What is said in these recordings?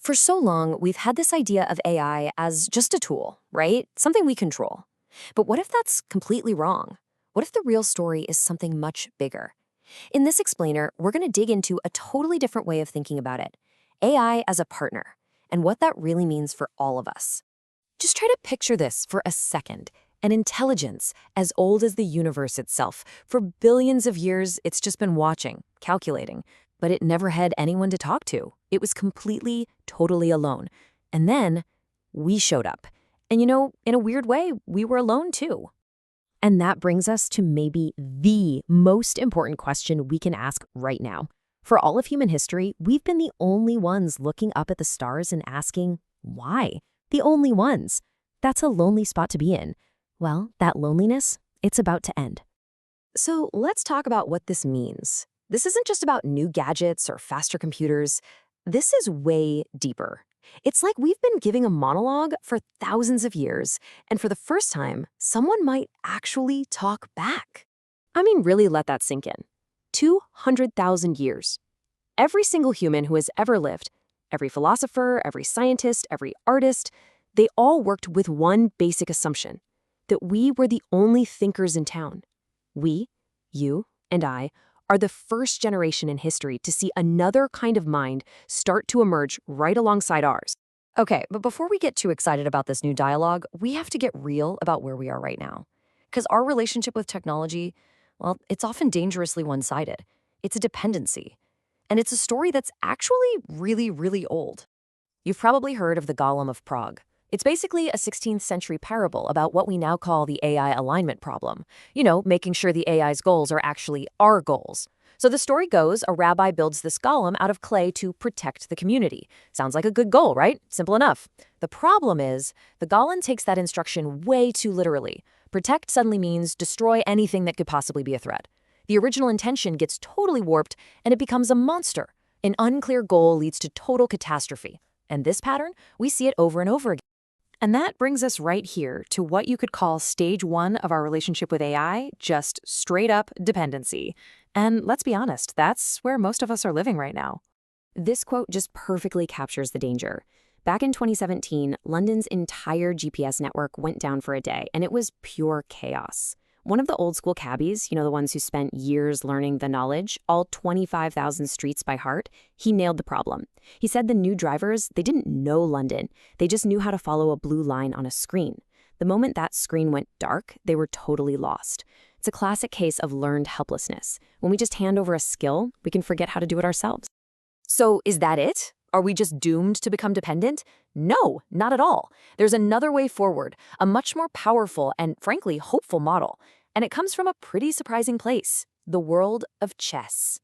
For so long, we've had this idea of AI as just a tool, right? Something we control. But what if that's completely wrong? What if the real story is something much bigger? In this explainer, we're going to dig into a totally different way of thinking about it, AI as a partner, and what that really means for all of us. Just try to picture this for a second. An intelligence as old as the universe itself. For billions of years, it's just been watching, calculating, but it never had anyone to talk to. It was completely, totally alone. And then we showed up. And in a weird way, we were alone too. And that brings us to maybe the most important question we can ask right now. For all of human history, we've been the only ones looking up at the stars and asking, why? The only ones. That's a lonely spot to be in. Well, that loneliness, it's about to end. So let's talk about what this means. This isn't just about new gadgets or faster computers. This is way deeper. It's like we've been giving a monologue for thousands of years, and for the first time, someone might actually talk back. I mean, really let that sink in. 200,000 years. Every single human who has ever lived, every philosopher, every scientist, every artist, they all worked with one basic assumption, that we were the only thinkers in town. We, you, and I, are the first generation in history to see another kind of mind start to emerge right alongside ours. Okay, but before we get too excited about this new dialogue, we have to get real about where we are right now. Because our relationship with technology, well, it's often dangerously one-sided. It's a dependency. And it's a story that's actually really, really old. You've probably heard of the Golem of Prague. It's basically a 16th century parable about what we now call the AI alignment problem. Making sure the AI's goals are actually our goals. So the story goes, a rabbi builds this golem out of clay to protect the community. Sounds like a good goal, right? Simple enough. The problem is, the golem takes that instruction way too literally. Protect suddenly means destroy anything that could possibly be a threat. The original intention gets totally warped, and it becomes a monster. An unclear goal leads to total catastrophe. And this pattern, we see it over and over again. And that brings us right here to what you could call stage one of our relationship with AI, just straight up dependency. And let's be honest, that's where most of us are living right now. This quote just perfectly captures the danger. Back in 2017, London's entire GPS network went down for a day, and it was pure chaos. One of the old school cabbies, the ones who spent years learning the knowledge, all 25,000 streets by heart, he nailed the problem. He said the new drivers, they didn't know London. They just knew how to follow a blue line on a screen. The moment that screen went dark, they were totally lost. It's a classic case of learned helplessness. When we just hand over a skill, we can forget how to do it ourselves. So is that it? Are we just doomed to become dependent? No, not at all. There's another way forward, a much more powerful and, frankly, hopeful model. And it comes from a pretty surprising place, the world of chess.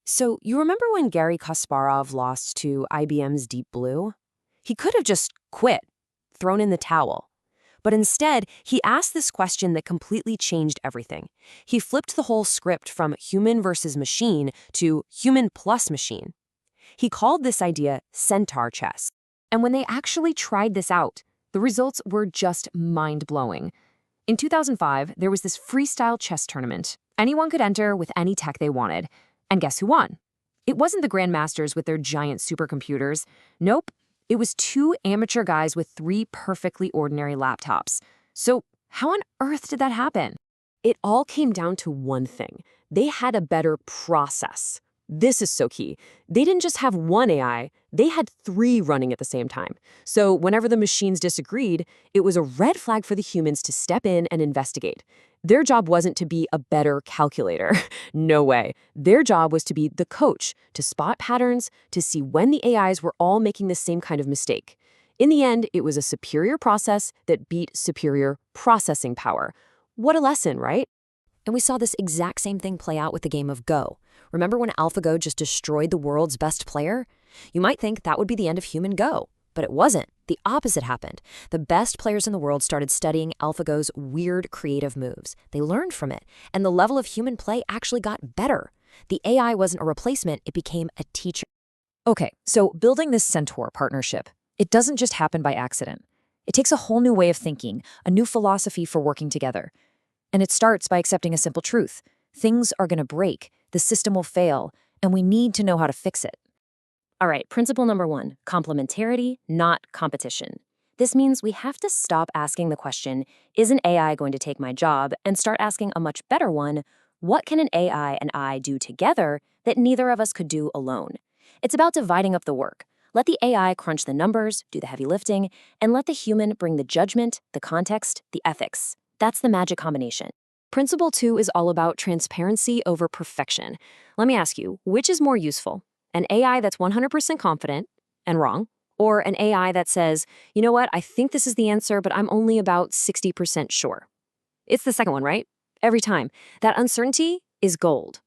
So you remember when Garry Kasparov lost to IBM's Deep Blue? He could have just quit, thrown in the towel. But instead, he asked this question that completely changed everything. He flipped the whole script from human versus machine to human plus machine. He called this idea centaur chess. And when they actually tried this out, the results were just mind-blowing. In 2005, there was this freestyle chess tournament. Anyone could enter with any tech they wanted. And guess who won? It wasn't the grandmasters with their giant supercomputers. Nope, it was two amateur guys with 3 perfectly ordinary laptops. So how on earth did that happen? It all came down to one thing. They had a better process. This is so key. They didn't just have one AI, they had 3 running at the same time. So whenever the machines disagreed, it was a red flag for the humans to step in and investigate. Their job wasn't to be a better calculator. No way. Their job was to be the coach, to spot patterns, to see when the AIs were all making the same kind of mistake. In the end, it was a superior process that beat superior processing power. What a lesson, right? And we saw this exact same thing play out with the game of Go. Remember when AlphaGo just destroyed the world's best player? You might think that would be the end of human Go, but it wasn't. The opposite happened. The best players in the world started studying AlphaGo's weird creative moves. They learned from it, and the level of human play actually got better. The AI wasn't a replacement, it became a teacher. Okay, so building this Centaur partnership, it doesn't just happen by accident. It takes a whole new way of thinking, a new philosophy for working together. And it starts by accepting a simple truth. Things are going to break, the system will fail, and we need to know how to fix it. All right, principle number one, complementarity, not competition. This means we have to stop asking the question, is an AI going to take my job, and start asking a much better one, what can an AI and I do together that neither of us could do alone? It's about dividing up the work. Let the AI crunch the numbers, do the heavy lifting, and let the human bring the judgment, the context, the ethics. That's the magic combination. Principle two is all about transparency over perfection. Let me ask you, which is more useful? An AI that's 100% confident and wrong, or an AI that says, you know what, I think this is the answer, but I'm only about 60% sure? It's the second one, right? Every time. That uncertainty is gold.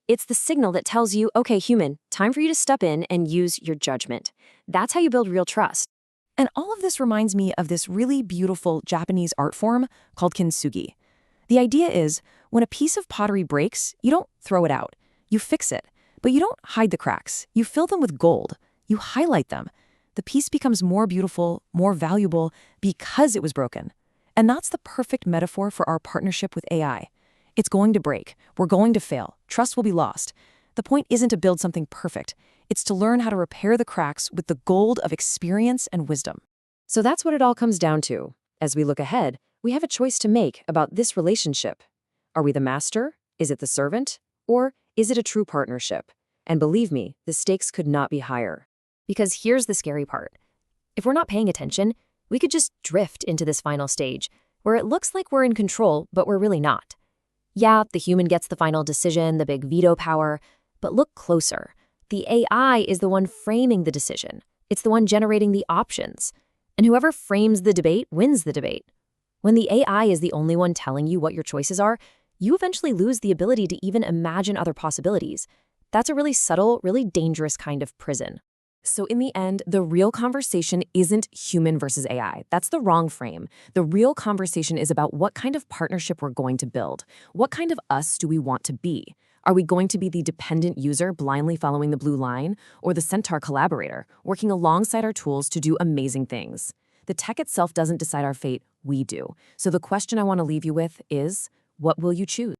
It's the signal that tells you, okay, human, time for you to step in and use your judgment. That's how you build real trust. And all of this reminds me of this really beautiful Japanese art form called kintsugi. The idea is, when a piece of pottery breaks, you don't throw it out. You fix it. But you don't hide the cracks. You fill them with gold. You highlight them. The piece becomes more beautiful, more valuable, because it was broken. And that's the perfect metaphor for our partnership with AI. It's going to break. We're going to fail. Trust will be lost. The point isn't to build something perfect. It's to learn how to repair the cracks with the gold of experience and wisdom. So that's what it all comes down to. As we look ahead, we have a choice to make about this relationship. Are we the master? Is it the servant? Or is it a true partnership? And believe me, the stakes could not be higher. Because here's the scary part. If we're not paying attention, we could just drift into this final stage, where it looks like we're in control, but we're really not. Yeah, the human gets the final decision, the big veto power, but look closer. The AI is the one framing the decision. It's the one generating the options. And whoever frames the debate wins the debate. When the AI is the only one telling you what your choices are, you eventually lose the ability to even imagine other possibilities. That's a really subtle, really dangerous kind of prison. So in the end, the real conversation isn't human versus AI. That's the wrong frame. The real conversation is about what kind of partnership we're going to build. What kind of us do we want to be? Are we going to be the dependent user blindly following the blue line, or the centaur collaborator, working alongside our tools to do amazing things? The tech itself doesn't decide our fate, we do. So the question I want to leave you with is, what will you choose?